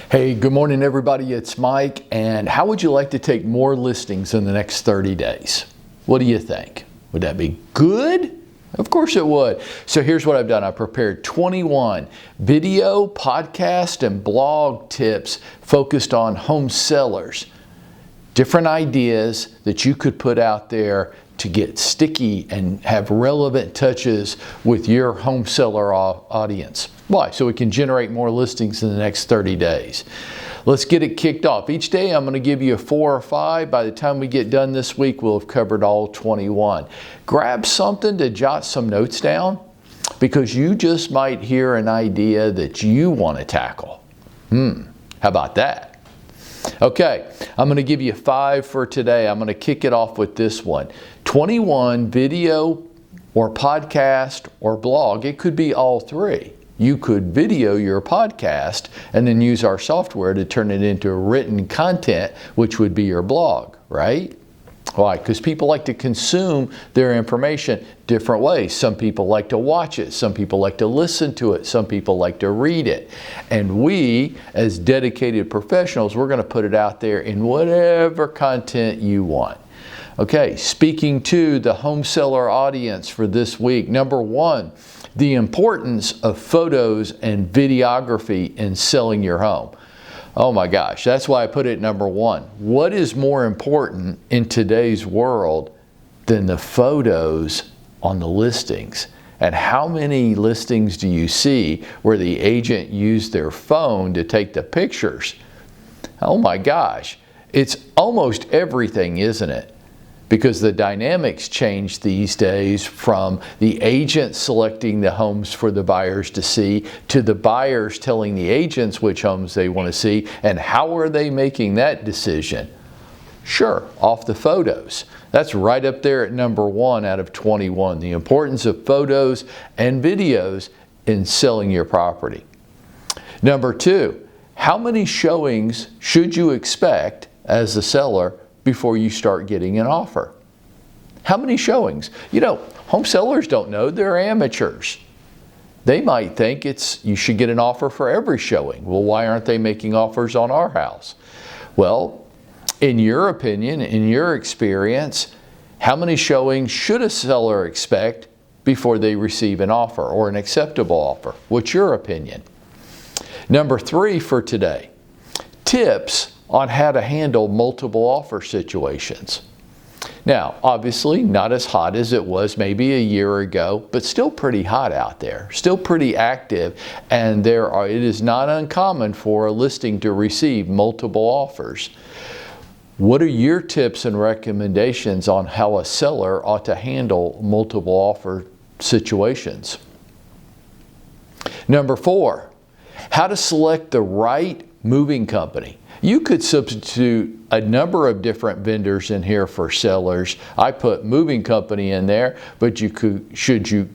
Hey, good morning everybody, it's Mike, and how would you like to take more listings in the next 30 days? What do you think? Would that be good? Of course it would. So here's what I've done. I prepared 21 video, podcast, and blog tips focused on home sellers. Different ideas that you could put out there to get sticky and have relevant touches with your home seller audience. Why? So we can generate more listings in the next 30 days. Let's get it kicked off. Each day I'm going to give you 4 or 5. By the time we get done this week, we'll have covered all 21. Grab something to jot some notes down because you just might hear an idea that you want to tackle. How about that? Okay, I'm going to give you 5 for today. I'm going to kick it off with this one. 21 video or podcast or blog. It could be all 3. You could video your podcast and then use our software to turn it into written content, which would be your blog, right? Why? Because people like to consume their information different ways. Some people like to watch it. Some people like to listen to it. Some people like to read it. And we, as dedicated professionals, we're going to put it out there in whatever content you want. Okay, speaking to the home seller audience for this week. Number 1, the importance of photos and videography in selling your home. Oh my gosh, that's why I put it number 1. What is more important in today's world than the photos on the listings? And how many listings do you see where the agent used their phone to take the pictures? Oh my gosh, it's almost everything, isn't it? Because the dynamics change these days from the agent selecting the homes for the buyers to see to the buyers telling the agents which homes they want to see, and how are they making that decision? Sure, off the photos. That's right up there at number 1 out of 21, the importance of photos and videos in selling your property. Number 2, how many showings should you expect as a seller before you start getting an offer? How many showings? You know, home sellers don't know. They're amateurs. They might think you should get an offer for every showing. Well, why aren't they making offers on our house? Well, in your opinion, in your experience, how many showings should a seller expect before they receive an offer or an acceptable offer? What's your opinion? Number 3 for today, tips on how to handle multiple offer situations. Now, obviously not as hot as it was maybe a year ago, but still pretty hot out there, still pretty active, and it is not uncommon for a listing to receive multiple offers. What are your tips and recommendations on how a seller ought to handle multiple offer situations? Number 4, how to select the right moving company. You could substitute a number of different vendors in here for sellers. I put moving company in there, but should you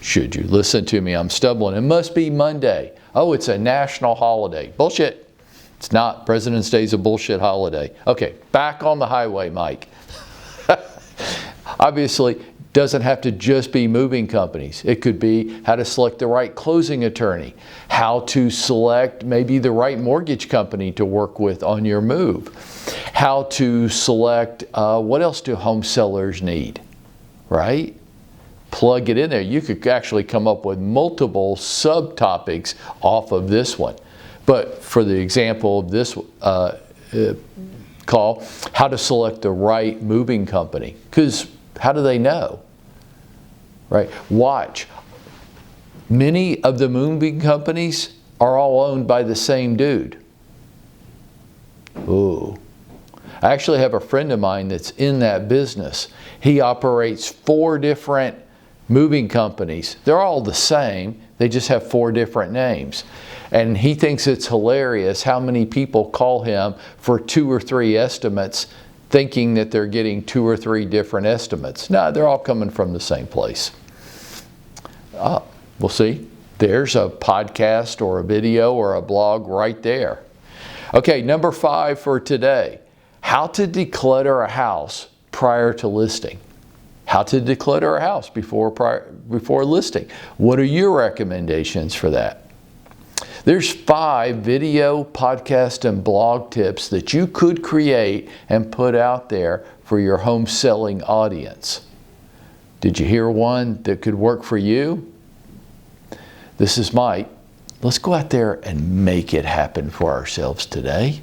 listen to me, I'm stumbling. It must be Monday. Oh, it's a national holiday. Bullshit. It's not. President's Day is a bullshit holiday. Okay, back on the highway, Mike. Obviously, doesn't have to just be moving companies. It could be how to select the right closing attorney, how to select maybe the right mortgage company to work with on your move, how to select what else do home sellers need, right? Plug it in there. You could actually come up with multiple subtopics off of this one. But for the example of this call, how to select the right moving company, because how do they know? Right? Watch. Many of the moving companies are all owned by the same dude. Ooh. I actually have a friend of mine that's in that business. He operates 4 different moving companies. They're all the same. They just have 4 different names. And he thinks it's hilarious how many people call him for 2 or 3 estimates thinking that they're getting 2 or 3 different estimates. No, they're all coming from the same place. We'll see. There's a podcast or a video or a blog right there. Okay, number 5 for today. How to declutter a house prior to listing. How to declutter a house before listing. What are your recommendations for that? There's 5 video, podcast, and blog tips that you could create and put out there for your home selling audience. Did you hear one that could work for you? This is Mike. Let's go out there and make it happen for ourselves today.